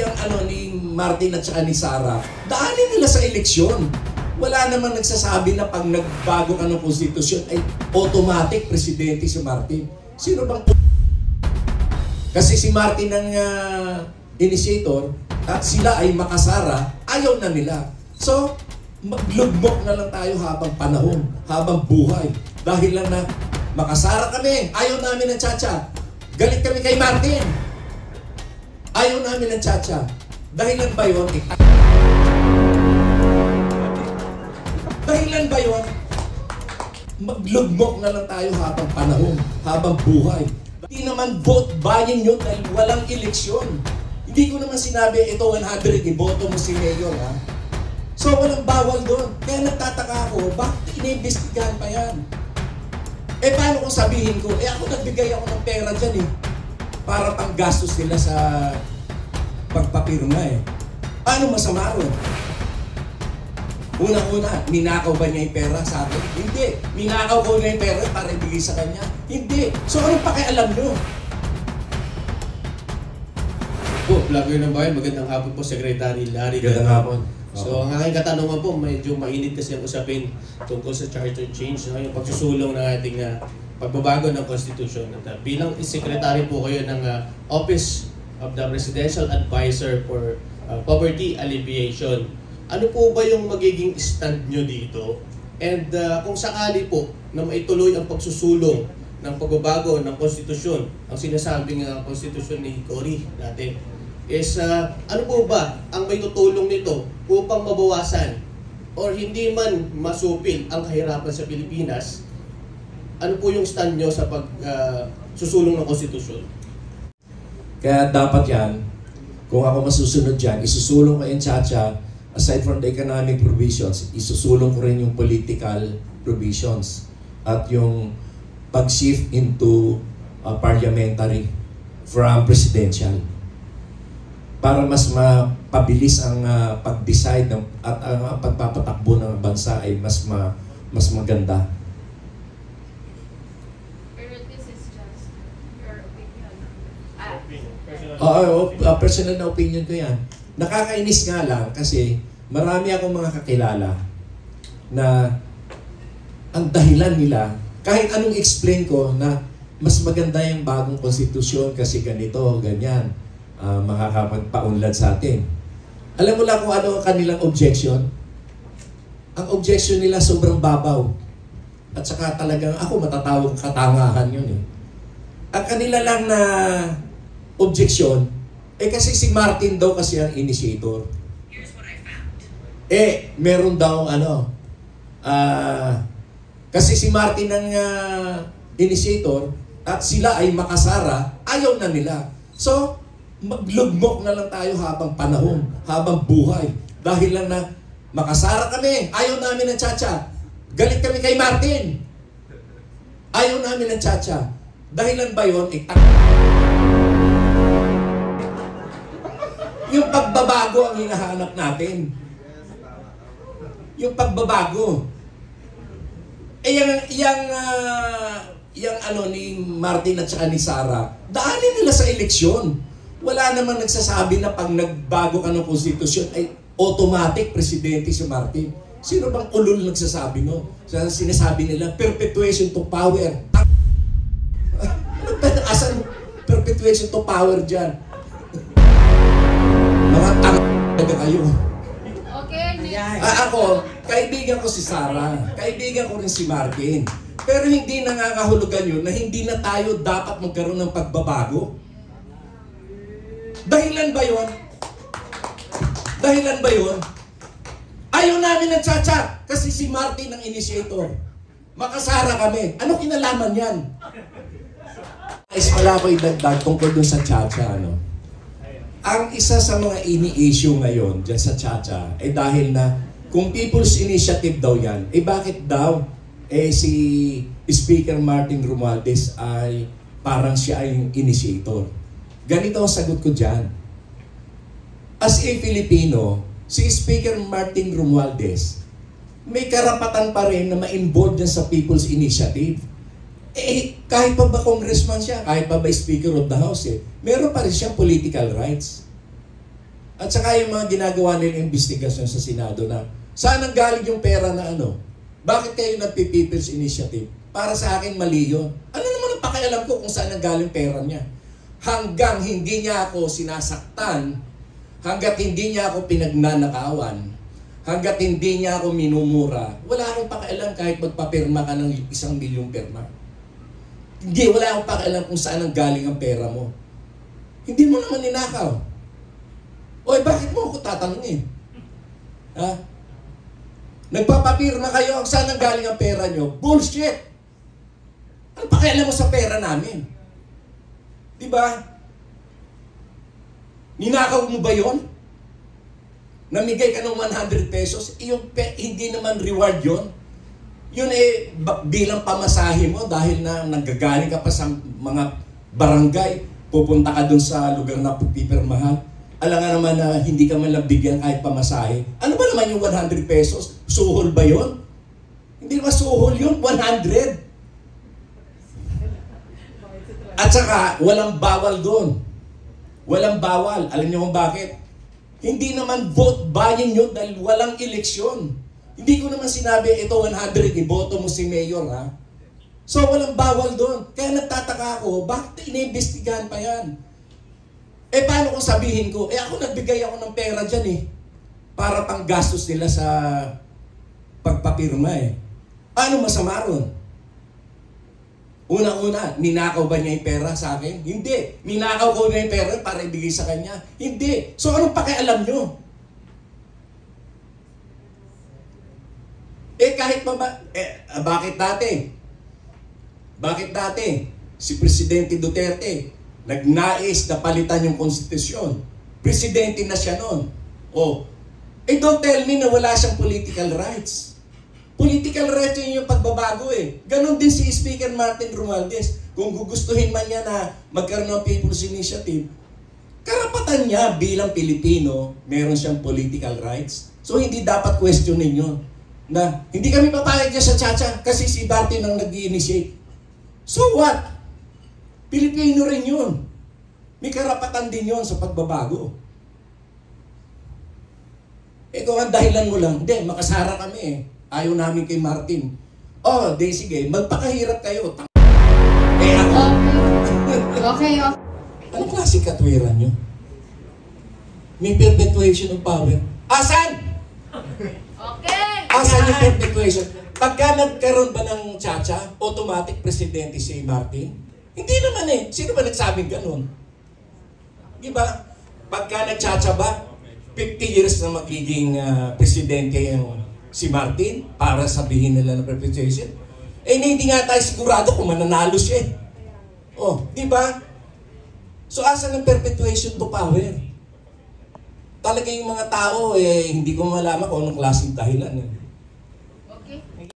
yung ni Martin at saka ni Sara, daanin nila sa eleksyon. Wala naman nagsasabi na pag nagbago ka ng konstitusyon ay automatic presidente si Martin. Sino bang kasi si Martin ang initiator at sila ay makasara, ayaw na nila. So, maglugmok na lang tayo habang panahon, habang buhay. Dahil lang na makasara kami, ayaw namin ng Chacha. Galit kami kay Martin. Ayaw namin ng Chacha. Dahilan ba yun? Dahilan ba yun? Maglugmok na lang tayo habang panahon, habang buhay. Hindi naman vote buying yun dahil walang eleksyon. Hindi ko naman sinabi, ito 100, iboto mo si Mayor, ha? So, walang bawal doon. Kaya nagtataka ako, bakit iniimbestigahan pa yan? Eh, paano kung sabihin ko, ako nagbigay ako ng pera dyan, para pang gastos nila sa pagpapirma, Paano masama ron? Una-una, ninakaw ba niya yung pera sa akin? Hindi. Ninakaw ko na yung pera para ibigay sa kanya? Hindi. So, anong pakialam nyo? Po, Vlogger ng Bayan, magandang hapon po, Secretary Larry. Magandang hapon. So, ang aking katanungan po, medyo mainit kasi ang usapin tungkol sa charter change, yung pagsusulong ng ating pagbabago ng Constitution. At bilang Secretary po kayo ng Office of the Presidential Advisor for Poverty Alleviation, ano po ba yung magiging stand nyo dito? And kung sakali po na maituloy ang pagsusulong ng pagbabago ng konstitusyon, ang sinasabing konstitusyon ni Cory dati, is ano po ba ang may tutulong nito upang mabawasan or hindi man masupil ang kahirapan sa Pilipinas? Ano po yung stand nyo sa pagsusulong ng konstitusyon? Kaya dapat yan, kung ako masusunod dyan, isusulong ko yung Chacha. Aside from the economic provisions, isusulong ko rin yung political provisions at yung pag-shift into parliamentary from presidential para mas mapabilis ang pag-decide at ang pagpapatakbo ng bansa ay mas maganda. Pero this is just your opinion. Personal na opinion ko yan. Nakakainis nga lang kasi marami akong mga kakilala na ang dahilan nila, kahit anong explain ko na mas maganda yung bagong konstitusyon kasi ganito, ganyan, makakapagpaunlad sa atin. Alam mo lang kung ano ang kanilang objection? Ang objection nila sobrang babaw. At saka talagang ako matatawag katangahan yun . Ang kanila lang na objection, kasi si Martin daw kasi ang initiator. Here's what I found. Meron daw kasi si Martin ang initiator at sila ay makasara, ayaw na nila. So, maglugmok na lang tayo habang panahon, habang buhay. Dahil lang na makasara kami, ayaw namin ng Chacha. Galit kami kay Martin. Ayaw namin ng Chacha. Dahilan ba yun? Yung pagbabago ang hinahanap natin. Yung pagbabago. Yung ni Martin at saka ni Sara, daanin nila sa eleksyon. Wala namang nagsasabi na pag nagbago ka ng konstitusyon ay automatic presidente si Martin. Sino bang ulol nagsasabi no? Sinasabi nila, perpetuation to power. Asan perpetuation to power dyan? Mga tanga kayo. Okay, next. Ako, kaibigan ko si Sara. Kaibigan ko rin si Martin. Pero hindi nangangahulugan yun na hindi na tayo dapat magkaroon ng pagbabago. Dahilan ba yun? Dahilan ba yun? Ayaw namin ng Chacha kasi si Martin ang initiator. Makasara kami. Ano kinalaman yan? Wala ko idagdag tungkol dun sa Chacha, Ang isa sa mga ini-issue ngayon dyan sa Chacha ay dahil na kung People's Initiative daw yan, bakit daw si Speaker Martin Romualdez ay parang siya ay yung initiator? Ganito ang sagot ko dyan. As a Filipino, si Speaker Martin Romualdez may karapatan pa rin na ma-involve dyan sa People's Initiative. Kahit pa ba congressman siya, kahit pa ba Speaker of the House, meron pa rin siyang political rights. At saka yung mga ginagawa nilang investigasyon sa Senado na saan ang galing yung pera na ano? Bakit kayo nagpi-People's Initiative? Para sa akin, mali yun. Ano naman ang pakialam ko kung saan ang galing pera niya? Hanggang hindi niya ako sinasaktan, hanggat hindi niya ako pinagnanakawan, hanggat hindi niya ako minumura, wala akong pakialam kahit magpapirma ka ng 1 milyong pirma. Hindi, wala akong pakialam kung saan ang galing ang pera mo. Hindi mo naman ninakaw. Oy, bakit mo ako tatanungin? Ha? Nagpapapirma kayo kung saan ang galing ang pera nyo? Bullshit! Ano pakialam mo sa pera namin? Diba? Ninakaw mo ba yon? Namigay ka ng 100 pesos, hindi naman reward yon. Yun bilang pamasahe mo dahil na nanggagaling ka pa sa mga barangay, pupunta ka dun sa lugar na pipirmahan. Alam nga naman na hindi ka man lang bigyan kahit pamasahe. Ano ba naman yung 100 pesos? Suhol ba yon? Hindi naman suhol yun, 100. At saka, walang bawal doon. Walang bawal. Alam niyo kung bakit? Hindi naman vote buying yun dahil walang eleksyon. Hindi ko naman sinabi, ito 100, iboto mo si Mayor, ha? So, walang bawal doon. Kaya nagtataka ako, bakit iniimbestigahan pa yan? Eh, paano kung sabihin ko, ako nagbigay ako ng pera dyan, para pang gastos nila sa pagpapirma, Ano masama ron? Una-una, ninakaw ba niya yung pera sa akin? Hindi. Ninakaw ko na yung pera para ibigay sa kanya? Hindi. So, anong pakialam nyo? Kahit pa ba, bakit dati? Bakit dati? Si Presidente Duterte, nagnais na palitan yung konstitusyon. Presidente na siya noon. Don't tell me na wala siyang political rights. Political rights yun yung pagbabago Ganon din si Speaker Martin Romualdez. Kung gugustuhin man niya na magkaroon ng People's Initiative, karapatan niya bilang Pilipino, meron siyang political rights. So hindi dapat questionin yun. Na hindi kami papayag niya sa Chacha kasi si Martin ang nag-initiate. So what? Pilipino rin yun. May karapatan din yun sa pagbabago. Kung ang dahilan mo lang, hindi, makasara kami Ayaw namin kay Martin. Sige, magpakahirap kayo. Ako. Okay. Anong klase katwiran nyo? May perpetuation of power. Asan? Okay. Asan yung perpetuation? Pagka nagkaroon ba ng Chacha, automatic presidente si Martin? Hindi naman Sino ba nagsabing ganun? Diba? Pagka nag-Chacha ba, 50 years na magiging presidente yung si Martin para sabihin nila ng perpetuation. Hindi nga tayo sigurado kung mananalo siya. Di ba? So, asan ang perpetuation to power? Talaga yung mga tao, hindi ko malaman kung anong klaseng dahilan.